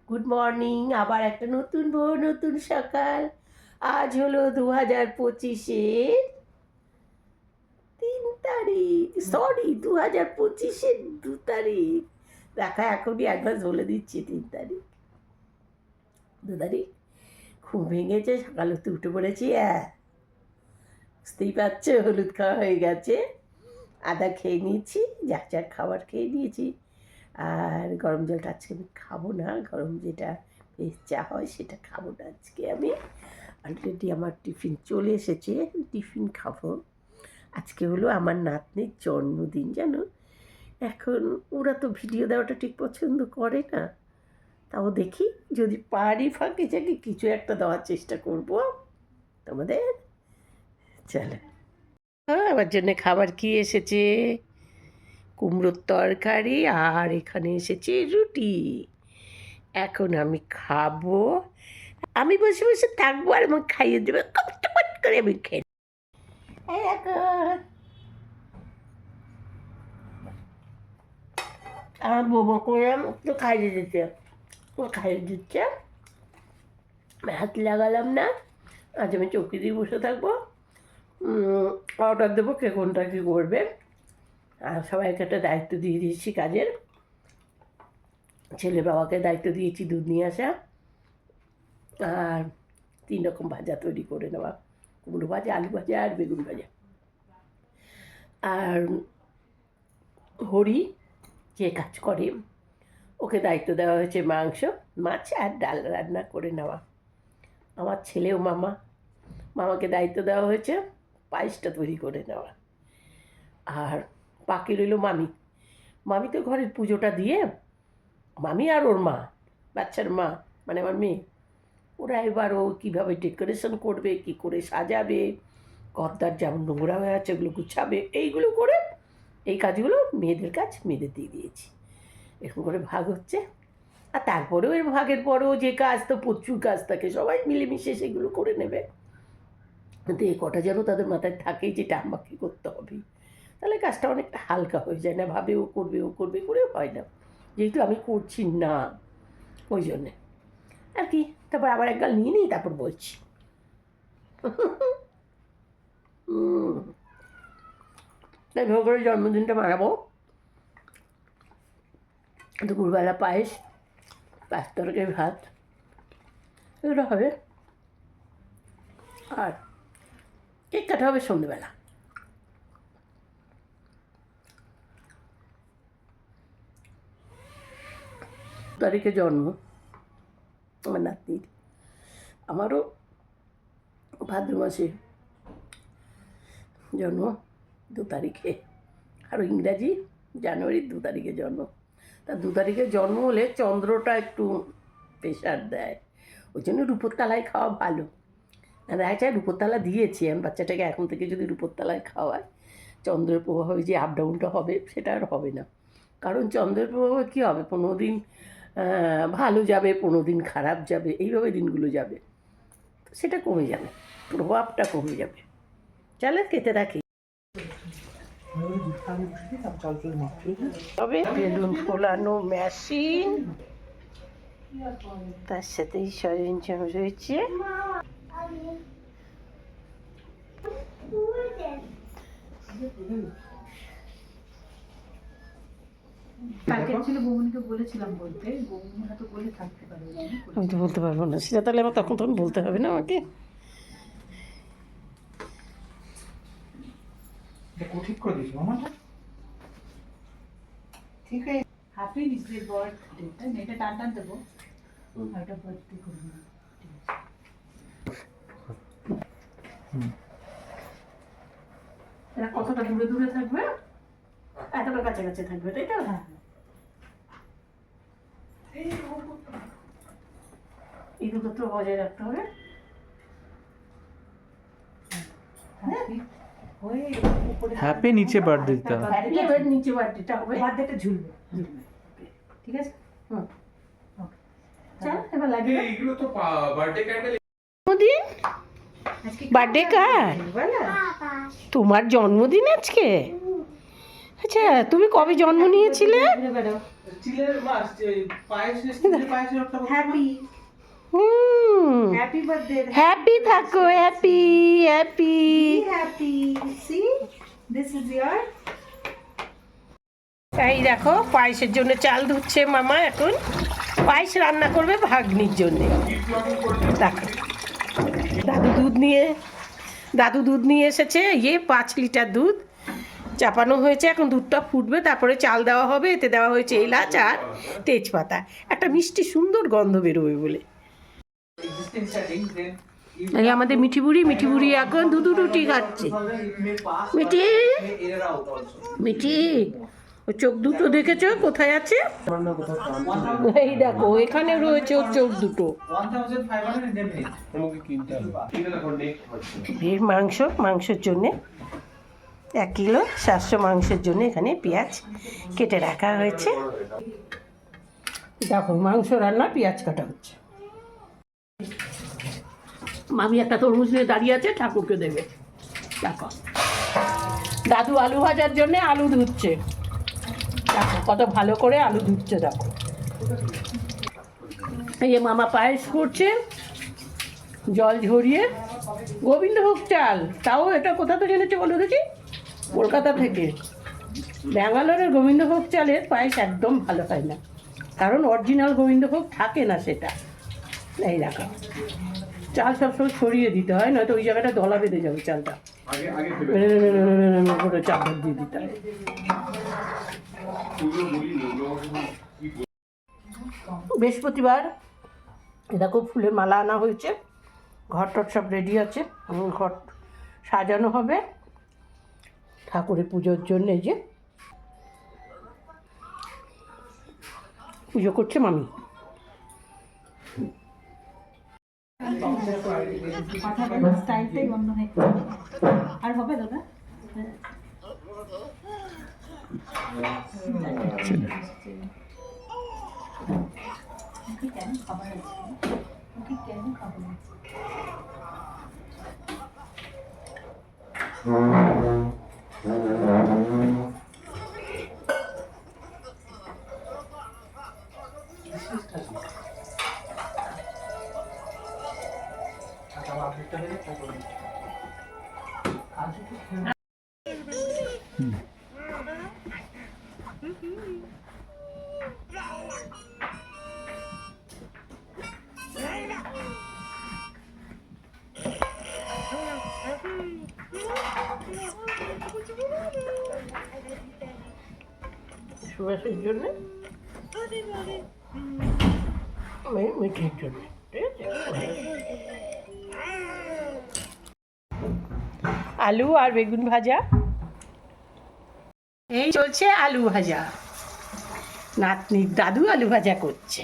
Good morning. আবার একটা নতুন ভোর, নতুন সকাল। আজ হলো 2025-এর 3 তারিখ, সরি 2025-এর 2 তারিখ। দেখা এখনই অ্যাডভান্স বলে দিচ্ছি 3 তারিখ, 2 তারিখ। ঘুম ভেঙেছে, সকালে উঠে পড়েছি। বুঝতেই পারছো, হলুদ খাওয়া হয়ে গেছে, আদা খেয়ে নিয়েছি, যা যা খাবার খেয়ে নিয়েছি। আর গরম জলটা আজকে আমি খাবো না, গরম যেটা বেশ চা হয় সেটা খাবো না আজকে আমি। অলরেডি আমার টিফিন চলে এসেছে, টিফিন খাবো। আজকে হলো আমার নাতনির জন্মদিন, জানো। এখন ওরা তো ভিডিও দেওয়াটা ঠিক পছন্দ করে না, তাও দেখি যদি পারি ফাঁকে জাগে কিছু একটা দেওয়ার চেষ্টা করব তোমাদের। চলো, আমার জন্য খাবার কি এসেছে? কুমড়োর তরকারি, আর এখানে এসেছে রুটি। এখন আমি খাবো, আমি বসে বসে থাকবো আর আমাকে খাইয়ে দেবে, কপট করে আমি খেয়ে আমার বোমা করে একটু খাইয়ে দিতে, খাইয়ে দিচ্ছে। হাত লাগালাম না, আজ আমি চৌকি দিয়ে বসে থাকবো, অর্ডার দেবো কে কোনটা কী করবে। আর সবাইকে একটা দায়িত্ব দিয়ে দিয়েছি কাজের। ছেলে বাবাকে দায়িত্ব দিয়েছি দুধ নিয়ে আসা, আর 3 রকম ভাজা তৈরি করে নেওয়া, কুমড়ো ভাজা, আলু ভাজা আর বেগুন ভাজা। আর হরি যে কাজ করে ওকে দায়িত্ব দেওয়া হয়েছে মাংস, মাছ আর ডাল রান্না করে নেওয়া। আমার ছেলেও মামাকে দায়িত্ব দেওয়া হয়েছে পায়েসটা তৈরি করে নেওয়া। আর বাকি রইল মামি তো ঘরের পুজোটা দিয়ে, মামি আর ওর মা, বাচ্চার মা মানে আমার মেয়ে, ওরা এবার ও কীভাবে ডেকোরেশন করবে, কী করে সাজাবে, গদ্দার যেমন নোংরা হয়ে আছে ওগুলো গুছাবে, এইগুলো করে, এই কাজগুলো মেয়েদের কাজ মেয়েদের দিয়ে দিয়েছি। এরকম করে ভাগ হচ্ছে। আর তারপরেও এর ভাগের পরেও যে কাজ, তো প্রচুর কাজ থাকে, সবাই মিলেমিশে সেগুলো করে নেবে। কিন্তু এই কটা যেন তাদের মাথায় থাকেই যেটা আমাকে করতে হবে, তাহলে কাজটা অনেকটা হালকা হয়ে যায়, না ভাবে ও করবে করেও হয় না, যেহেতু আমি করছি না ওই জন্যে আর কি। তারপর আবার একগাল নিয়ে নিই, তারপর বলছি। তাই ভেবে করে জন্মদিনটা মানাবো। দুপুরবেলা পায়েস, 5 তরকারি ভাত, এগুলো হবে। আর কেক কাটা হবে সন্ধ্যেবেলা। তারিখে জন্ম আমার নাতনির, আমারও ভাদ্র মাসে জন্ম 2 তারিখে, আরও ইংরাজি জানুয়ারির 2 তারিখে জন্ম। তা 2 তারিখে জন্ম হলে চন্দ্রটা একটু প্রেশার দেয়, ওই জন্য রূপোর তালায় খাওয়া ভালো। দেখা যায় রূপোর তালা দিয়েছি আমি বাচ্চাটাকে, এখন থেকে যদি রূপোর তালায় খাওয়ায় চন্দ্রের প্রভাবে যে আপ ডাউনটা হবে সেটা আর হবে না। কারণ চন্দ্রের প্রভাবে কী হবে, 15 দিন ভালো যাবে, 15 দিন খারাপ যাবে, এইভাবে দিনগুলো যাবে, সেটা কমে যাবে, প্রভাবটা কমে যাবে। চলে খেতে রাখি। তবে বেলুন ফোলানো মেশিন, তার সাথেই সরঞ্জাম রয়েছে। আমি তো বলতে পারবো না সেটা, তাহলে আমার তখন বলতে হবে না আমাকে। ঠিক করে দিস মামা, ঠিক আছে। হ্যাপি বার্থডে, এটা টান দেবো, এটা বার্থডে করবো। এরা কতটা দূরে দূরে থাকবে, এতটা কাছাকাছি থাকবে, তাই তো? হ্যাঁ, এই দূরত্ব বজায় রাখতে হবে। হ্যাপি নিচে বার্থডে দিতে হবে, এবার নিচে বার্থডেটা হবে, বার্থডেটা ঝুলবে, ঠিক আছে? হুম, চল এবার লাগিয়ে এইগুলো তো বার্থডে ক্যান্ডেল। জন্মদিন, বার্থডে কার? তোমার জন্মদিন আজকে? আচ্ছা, তুমি কবে জন্ম নিয়েছিলে? চিলের মাছ চিলের পায়েসের একটা happy hmm, happy birthday happy থাকো, happy happy. Happy see this is year এই দেখো পায়েসের জন্য চাল ধুচ্ছে মামা এখন। পায়েস রান্না করবে ভাগ্নির জন্য। দেখো দাদু দুধ নিয়ে এসেছে, 5 লিটার দুধ চাপানো হয়েছে। এখন দুধটা ফুটবে, তারপরে চাল দেওয়া হবে। এতে দেওয়া হয়েছে এলাচ আর তেজপাতা, একটা মিষ্টি সুন্দর গন্ধ বেরোবে বলে। এই আমাদের মিঠি বুড়ি এখন দুধ রুটি খাচ্ছে। মিঠি মিঠি, ওর চোখ দুটো দেখেছো কোথায় আছে? এই দেখো এখানে রয়েছে ওর চোখ দুটো। এর মাংসের জন্যে 1 কিলো 700 মাংসের জন্য এখানে পেঁয়াজ কেটে রাখা হয়েছে। দেখো মাংস রান্না, পেঁয়াজ কাটা হচ্ছে। মামি একটা তরমুজ নিয়ে দাঁড়িয়ে আছে, ঠাকুরকে দেবে। দেখো দাদু আলু ভাজার জন্য আলু ধুচ্ছে। দেখো কত ভালো করে আলু ধুচ্ছে। দেখো এই যে মামা পায়েস করছে জল ঝরিয়ে, গোবিন্দভোগ চাল। তাও এটা কোথা থেকে এনেছে বলে দেখি? কলকাতা থেকে। ব্যাঙ্গালোরের গোবিন্দভোগ চালের পায়েস একদম ভালো হয় না, কারণ অরিজিনাল গোবিন্দভোগ থাকে না সেটা। এই দেখো চাল সবসময় ছড়িয়ে দিতে হয়, নয়তো ওই জায়গাটা দলা বেঁধে যাবে চালটা। করে চাপড় দিয়ে দিতে হয়। বৃহস্পতিবার দেখো ফুলের মালা আনা হয়েছে, ঘর টর সব রেডি আছে। ঘর সাজানো হবে ঠাকুরের পুজোর জন্য। এই যে পুজো করছে মামি। স্টাইলটাই বন্ধ হয়ে আর হবে দাদা। কেন খাবার আছে? কেন খাবার আছে? সুভাষের জন্য, মিঠির জন্য, ঠিক আছে। আলু আর বেগুন ভাজা, এই চলছে আলু ভাজা। নাতনির দাদু আলু ভাজা করছে।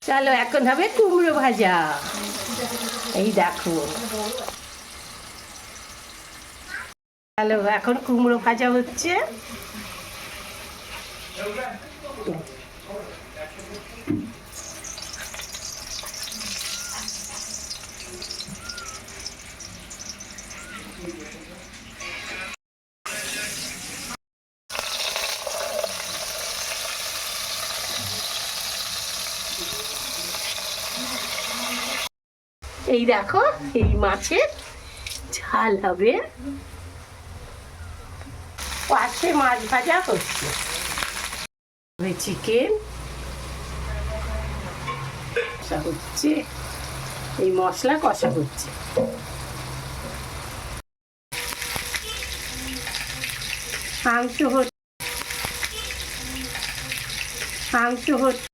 চলো এখন হবে কুমড়ো ভাজা। এই দেখো, চলো এখন কুমড়ো ভাজা হচ্ছে। এই দেখো এই মাছের ঝাল হবে, পাশে মাছ ভাজা হচ্ছে, চিকেন কষা হচ্ছে, এই মশলা কষা হচ্ছে। মাংস হচ্ছে।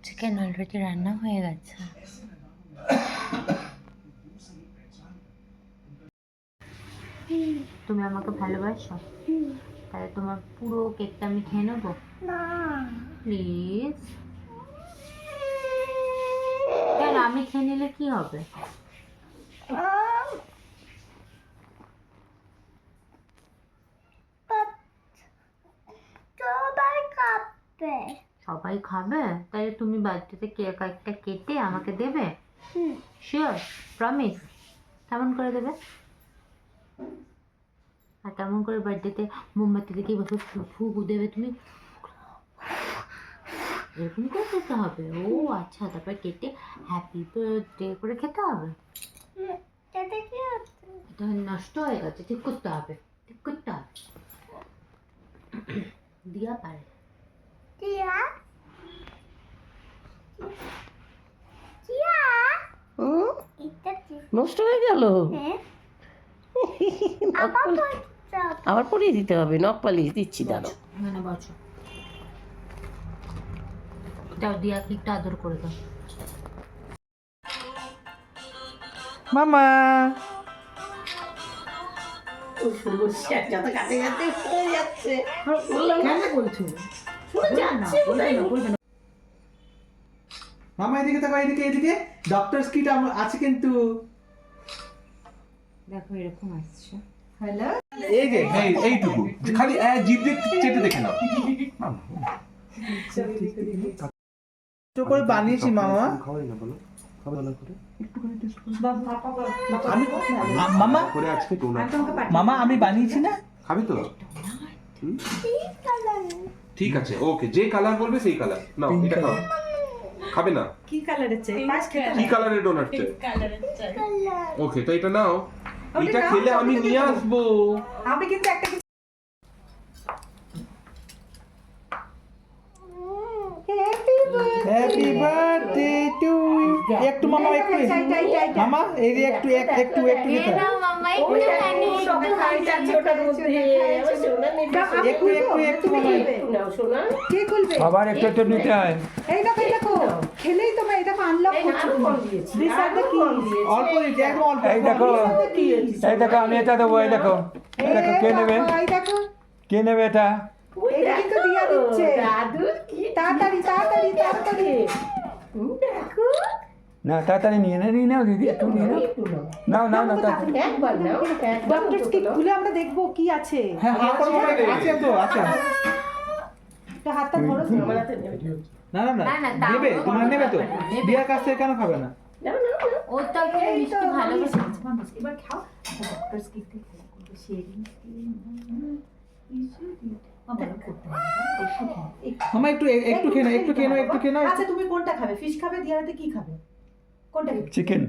চিকেন অলরেডি রান্না হয়ে গেছে। তুমি আমাকে ভালোবাসো? তাহলে তোমার পুরো কেকটা আমি খেয়ে নেবো? প্লিজ। কেন, আমি খেয়ে নিলে কি হবে? সবাই খাবে? তাহলে তুমি বার্থডেতে কেক একটা কেটে আমাকে দেবে? শিওর? প্রমিস? কেমন করে দেবে? আর কেমন করে বার্থডেতে মোমবাতি দেখে বসে ফু দেবে তুমি, এরকম করে খেতে হবে। ও আচ্ছা, তারপর কেটে হ্যাপি বার্থডে করে খেতে হবে। এটা নষ্ট হয়ে গেছে, ঠিক করতে হবে, ঠিক করতে হবে। দিয়া পারে নষ্ট হয়ে গেল, আবার পরিয়ে দিতে হবে। নখ পালিশ দিচ্ছি, দাঁড়ো। মানে বছর দাও, দিয়াকে একটু আদর করে দাও। মামা যত কাছে কাছে হয়ে যাচ্ছে, কেন বলছো? মামা এদিকে তাকাও, এদিকে এদিকে ডক্টরস কিট আছে কিন্তু। দেখো এরকম আসছে। হ্যালো, এই যে এইটুকু খালি জিভ দিয়ে চেটে দেখে নাও। তো করে বানিয়েছি মামা। খাওয়াই না বলো, খাওয়া দাওয়া করে আমি মামা করে আজকে ডোনাট মামা আমি বানিয়েছি না। খাবি তো? হুম? ঠিক আছে, ওকে, যে কালার বলবে সেই কালার নাও। এটা খাও। খাবে না? কি কালারের চাই? পাঁচ খেতে কি কালারের ডোনাট চাই? ওকে, তো এটা নাও। এটা নাও, খেলে আমি ওটা নিয়ে নাও। আসবো। আমি কিন্তু একটা হ্যাপি বার্থডে টু ইউ। একটু মামা একটু মামা এই যে একটু একটু একটু দিতে হবে। একটু একটু মামা কে খুলবে? আবার একটু একটু নিতে হয়। এই দেখো, এই দেখো, খেলেই তোমরা এটা আনলক করছো তুমি। বিসাতে কি? অল্প দিতে, একদম অল্প। এই দেখো, এই দেখো, আমি এটা দেবো। এই দেখো, এই দেখো, কে নেবে? এই দেখো, কে নেবে এটা? এটা কিন্তু দিয়া দিচ্ছে। তাড়াতাড়ি তাড়াতাড়ি তাড়াতাড়ি। না, তাড়াতাড়ি নিয়ে নাও দিদি, একটু নিয়ে নাও। নাও তাড়াতাড়ি। ডক্টরস কিট খুলে আমরা দেখবো কি আছে। হ্যাঁ হ্যাঁ করে আছে তো আছে। তো হাতটা ধরো। না না না না, না, তা নেবে, আমরা তোমরা করতে নেবে তো? পারবো না, নেবে। বিয়ার কাছ থেকে কেন খাবে না? ওর তো একটা মিষ্টি ভালোবাসে। এবার খাও। ডক্টরস কিট দিয়ে খেলা করবে। শেয়ারিং মামা একটু একটু খেয়ে নাও, একটু খেয়ে নাও, একটু খেয়ে নাও। আচ্ছা, তুমি কোনটা খাবে? ফিশ খাবে? দিয়াতে কি খাবে? কোনটা খাবে? চিকেন,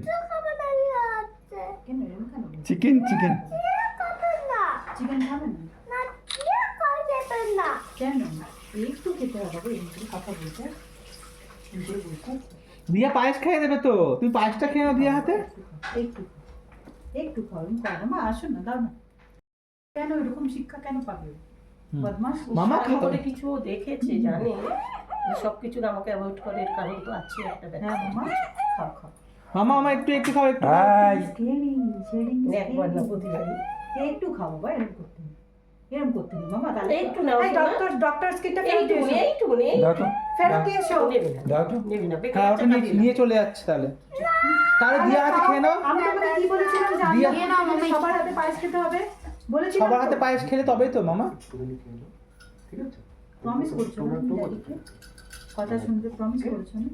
কেন এরকম কেন বলছো? চিকেন। চিকেন খাবে না? কেন? একটু খেতে হবে, এমনি কথা বলতে। দিয়া পায়েস খাইয়ে দেবে তো? তুমি পায়েসটা খেয়ে নাও দিয়া হাতে। একটু একটু খাও, খাও মা, আসো না, দাও না। কেন এরকম শিক্ষা কেন পাবে? বদমাস। মামা সামনে খাও। করে কিছু ও দেখেছে, জানে সব কিছু আমাকে অ্যাভয়েড করে, এর কারণ তো আছে একটা হ্যাঁ ব্যাপার। মামা, খাও খাও। মামা আমার একটু একটু খাও, একটু। হাই, শেয়ারিং একবার না প্রতিবারই। একটু খাও বাবা, এরকম করতে নেই, এরকম করতে নেই মামা। তাহলে একটু নাও, এই শোনা। ডক্টরস কিটটা ফেরত দিয়ে এসো। এইটুকুনি দাও তো, ফেরত দিয়ে এসো। নেবে না, দাও তো। নেবে না, বেকার হ্যাঁ ওটা টাকা নিয়ে দিলাম। নিয়ে চলে যাচ্ছে তাহলে। তাহলে দিয়া হাতে খেয়ে নাও। আমি তোমাকে কি বলেছিলাম যে দিয়া- নিয়ে নাও মামা, সবার হাতে পায়েস খেতে হবে বলেছিলাম। সবার হাতে পায়েস খেলে তবেই তো মামা। ঠিক আছে? প্রমিস করছো না তুমি ড্যাডিকে? কথা শুনতে প্রমিস করছো না?